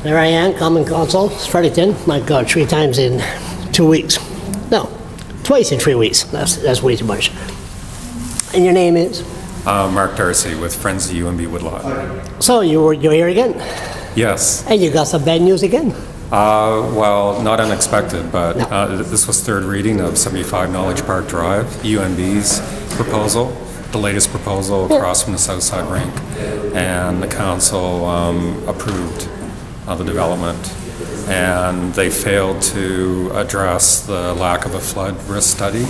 There I am, Common Council, Fredericton. My God, 3 times in 2 weeks. No, twice in 3 weeks. That's way too much. And your name is? Mark Darcy with Friends of UNB Woodlot. So you're here again? Yes. And you got some bad news again? Well, not unexpected, but this was third reading of 75 Knowledge Park Drive, UNB's proposal, the latest proposal across from the Southside Rink, and the council approved the development. And they failed to address the lack of a flood risk study.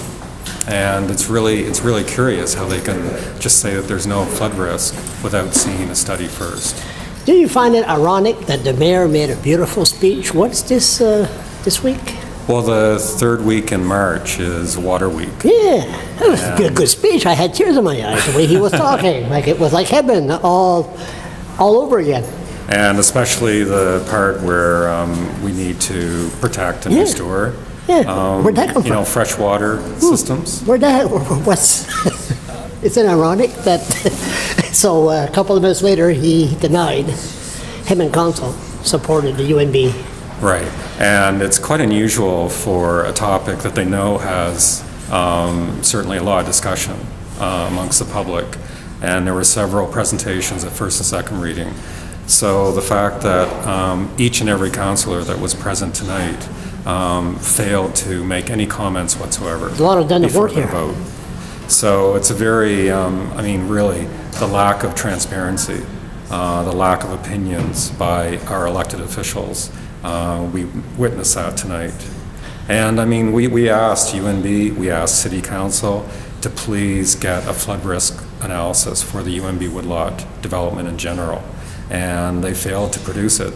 And it's really curious how they can just say that there's no flood risk without seeing a study first. Do you find it ironic that the mayor made a beautiful speech? What's this week? Well, the third week in March is Water Week. Yeah, that was a good speech. I had tears in my eyes the way he was talking. Like it was like heaven all over again. And especially the part where we need to protect and restore. Yeah, where'd that come from? Freshwater systems. What's? Isn't it ironic that? So a couple of minutes later, he denied. Him and council supported the UNB. Right, and it's quite unusual for a topic that they know has certainly a lot of discussion amongst the public. And there were several presentations at first and second reading. So the fact that each and every councillor that was present tonight failed to make any comments whatsoever. There's a lot of done before work the here. vote. So it's a very, really, the lack of transparency, the lack of opinions by our elected officials. We witnessed that tonight. And we asked UNB, we asked City Council to please get a flood risk analysis for the UNB Woodlot development in general. And they failed to produce it.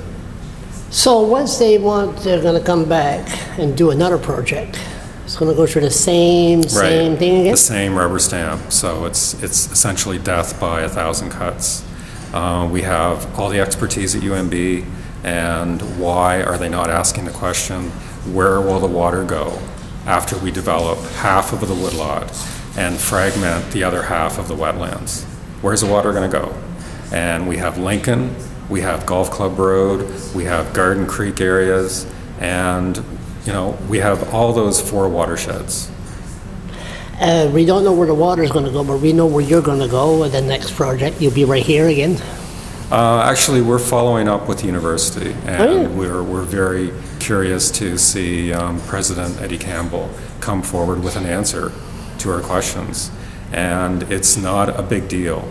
So once they're going to come back and do another project, it's going to go through the same thing again? The same rubber stamp. So it's essentially death by 1,000 cuts. We have all the expertise at UNB, and why are they not asking the question, where will the water go after we develop half of the woodlot and fragment the other half of the wetlands? Where's the water going to go? And we have Lincoln, we have Golf Club Road, we have Garden Creek areas, and we have all those 4 watersheds. We don't know where the water's going to go, but we know where you're going to go with the next project. You'll be right here again? Actually, we're following up with the university, and we're very curious to see President Eddie Campbell come forward with an answer to our questions. And it's not a big deal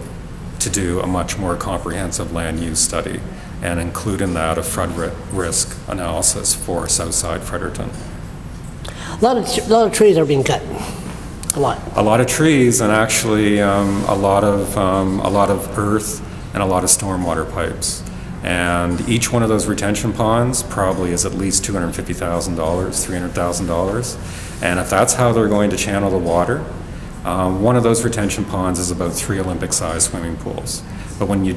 to do a much more comprehensive land use study and include in that a flood risk analysis for Southside Fredericton. A lot of trees are being cut. A lot of trees, and actually a lot of earth and a lot of stormwater pipes. And each one of those retention ponds probably is at least $250,000, $300,000. And if that's how they're going to channel the water, one of those retention ponds is about 3 Olympic-sized swimming pools. But when you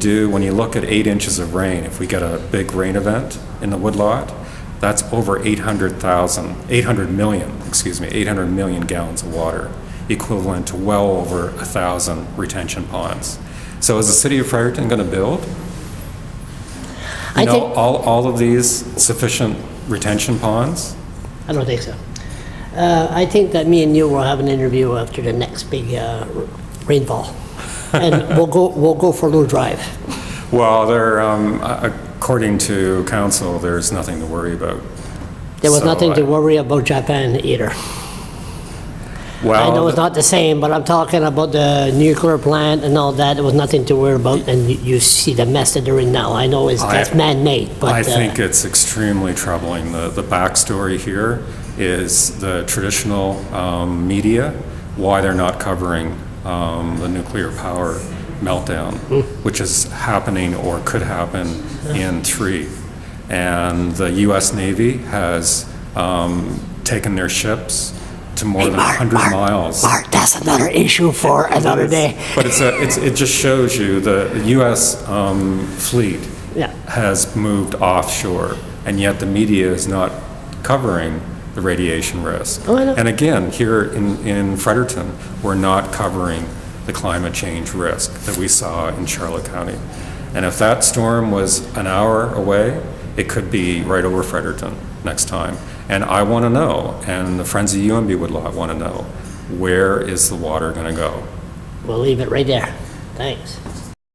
look at 8 inches of rain, if we get a big rain event in the woodlot, that's over 800 million gallons of water, equivalent to well over 1,000 retention ponds. So is the city of Fredericton going to build all of these sufficient retention ponds? I don't think so. I think that me and you will have an interview after the next big rainfall, and we'll go for a little drive. Well, according to council, there's nothing to worry about. There was nothing to worry about Japan either. Well, I know it's not the same, but I'm talking about the nuclear plant and all that. There was nothing to worry about, and you see the mess that they're in now. I know that's man-made, but I think it's extremely troubling. The backstory here is the traditional media, why they're not covering the nuclear power meltdown, which is happening or could happen in 3. And the U.S. Navy has taken their ships to more than 100 miles. Mark, that's another issue for another day. But it just shows you the U.S. Fleet has moved offshore, and yet the media is not covering the radiation risk. And again, here in Fredericton, we're not covering the climate change risk that we saw in Charlotte County. And if that storm was an hour away, It could be right over Fredericton next time. And I want to know, and the Friends of UNB Woodlot want to know, where is the water going to go? We'll leave it right there. Thanks.